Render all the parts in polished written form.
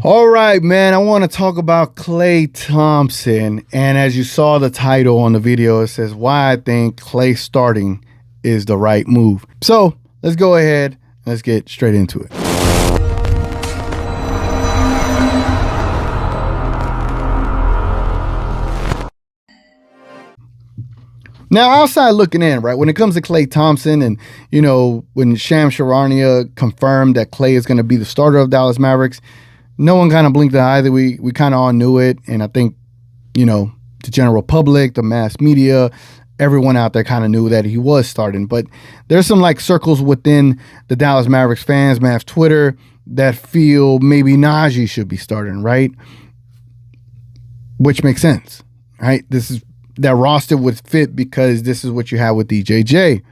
All right, man, I want to talk about Klay Thompson. And as you saw the title on the video, it says why I think Klay starting is the right move. So let's go ahead and let's get straight into it. Now, outside looking in, right, when it comes to Klay Thompson and, you know, when Shams Charania confirmed that Klay is going to be the starter of Dallas Mavericks, no one kind of blinked an eye. We kind of all knew it. And I think, you know, the general public, the mass media, everyone out there kind of knew that he was starting. But there's some like circles within the Dallas Mavericks fans, Mavs Twitter, that feel maybe Najee should be starting, right? Which makes sense, right? That roster would fit because this is what you have with DJJ.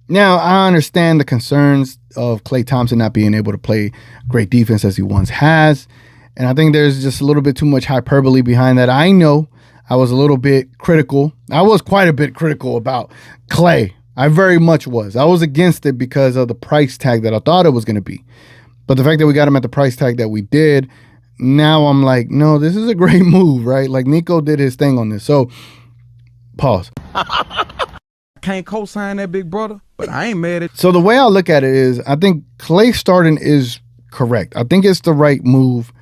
Now, I understand the concerns of Klay Thompson not being able to play great defense as he once has. And I think there's just a little bit too much hyperbole behind that. I know I was a little bit critical. I was quite a bit critical about Klay. I very much was. I was against it because of the price tag that I thought it was going to be. But the fact that we got him at the price tag that we did, now I'm like, no, this is a great move, right? Like Nico did his thing on this. So, pause. Can't co-sign that, big brother, but I ain't mad at. So the way I look at it is, I think Klay starting is correct. I think it's the right move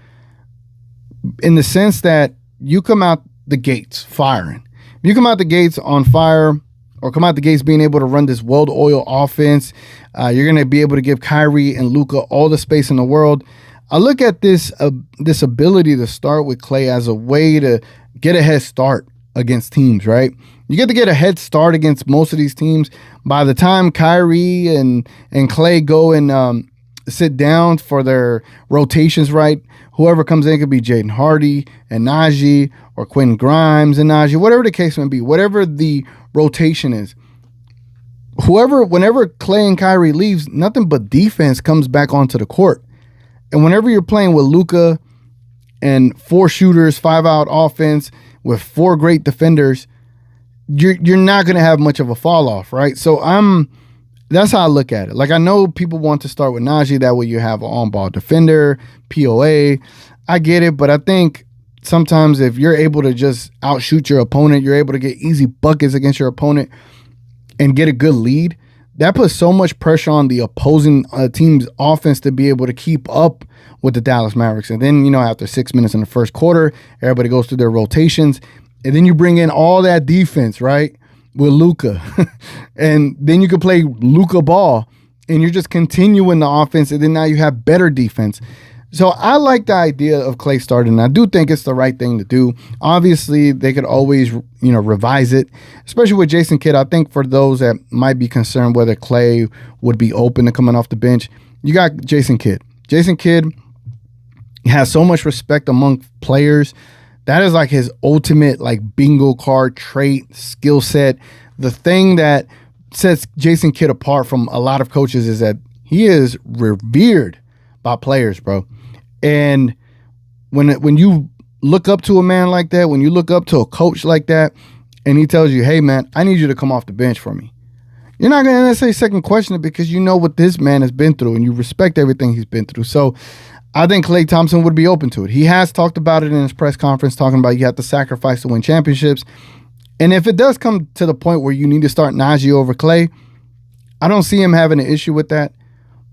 in the sense that you come out the gates firing. If you come out the gates on fire or come out the gates being able to run this well-oiled offense, you're going to be able to give Kyrie and Luka all the space in the world. I look at this ability to start with Klay as a way to get a head start against teams, right? You get to get a head start against most of these teams. By the time Kyrie and Klay go and sit down for their rotations, right? Whoever comes in could be Jaden Hardy and Najee or Quentin Grimes and Najee, whatever the case may be, whatever the rotation is. Whenever Klay and Kyrie leaves, nothing but defense comes back onto the court. And whenever you're playing with Luka and 4 shooters, 5-out offense with 4 great defenders, you're not going to have much of a fall off, right? So that's how I look at it. Like, I know people want to start with Najee. That way you have an on-ball defender, POA. I get it, but I think sometimes if you're able to just outshoot your opponent, you're able to get easy buckets against your opponent and get a good lead, that puts so much pressure on the opposing team's offense to be able to keep up with the Dallas Mavericks. And then, you know, after 6 minutes in the first quarter, everybody goes through their rotations. And then you bring in all that defense, right, with Luka. And then you can play Luka ball, and you're just continuing the offense, and then now you have better defense. So I like the idea of Klay starting. I do think it's the right thing to do. Obviously, they could always, you know, revise it, especially with Jason Kidd. I think for those that might be concerned whether Klay would be open to coming off the bench, you got Jason Kidd. Jason Kidd has so much respect among players. That is like his ultimate like bingo card trait, skill set. The thing that sets Jason Kidd apart from a lot of coaches is that he is revered by players, bro. And when you look up to a man like that, when you look up to a coach like that, and he tells you, hey, man, I need you to come off the bench for me, you're not going to necessarily second question it because you know what this man has been through and you respect everything he's been through. So I think Klay Thompson would be open to it. He has talked about it in his press conference, talking about you have to sacrifice to win championships. And if it does come to the point where you need to start Najee over Klay, I don't see him having an issue with that.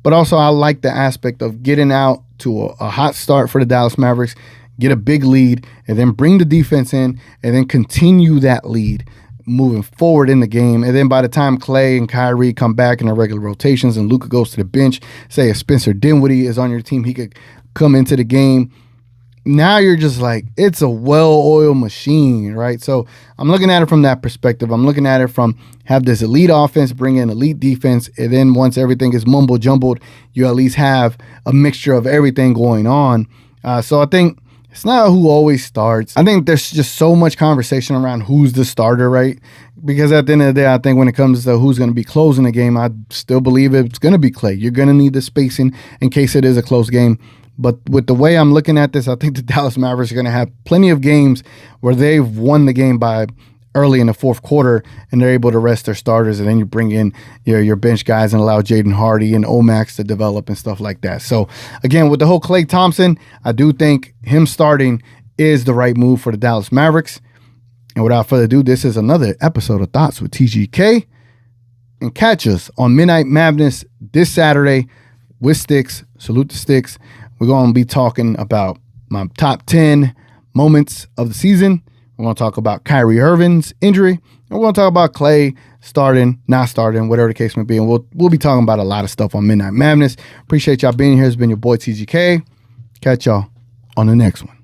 But also I like the aspect of getting out to a hot start for the Dallas Mavericks, get a big lead, and then bring the defense in, and then continue that lead moving forward in the game. And then by the time Klay and Kyrie come back in their regular rotations and Luka goes to the bench, say if Spencer Dinwiddie is on your team, he could come into the game. Now you're just like, it's a well-oiled machine, right? So I'm looking at it from that perspective. I'm looking at it from have this elite offense, bring in elite defense, and then once everything is mumble-jumbled, you at least have a mixture of everything going on. So I think it's not who always starts. I think there's just so much conversation around who's the starter, right? Because at the end of the day, I think when it comes to who's going to be closing the game, I still believe it's going to be Klay. You're going to need the spacing in case it is a close game. But with the way I'm looking at this, I think the Dallas Mavericks are going to have plenty of games where they've won the game by early in the fourth quarter and they're able to rest their starters, and then you bring in your bench guys and allow Jaden Hardy and Omax to develop and stuff like that. So again, with the whole Klay Thompson, I do think him starting is the right move for the Dallas Mavericks. And without further ado, this is another episode of Thoughts with TGK. And catch us on Midnight Madness this Saturday with Sticks. Salute to Sticks. We're going to be talking about my top 10 moments of the season. We're going to talk about Kyrie Irving's injury. And we're going to talk about Klay starting, not starting, whatever the case may be. And we'll be talking about a lot of stuff on Midnight Madness. Appreciate y'all being here. It's been your boy TGK. Catch y'all on the next one.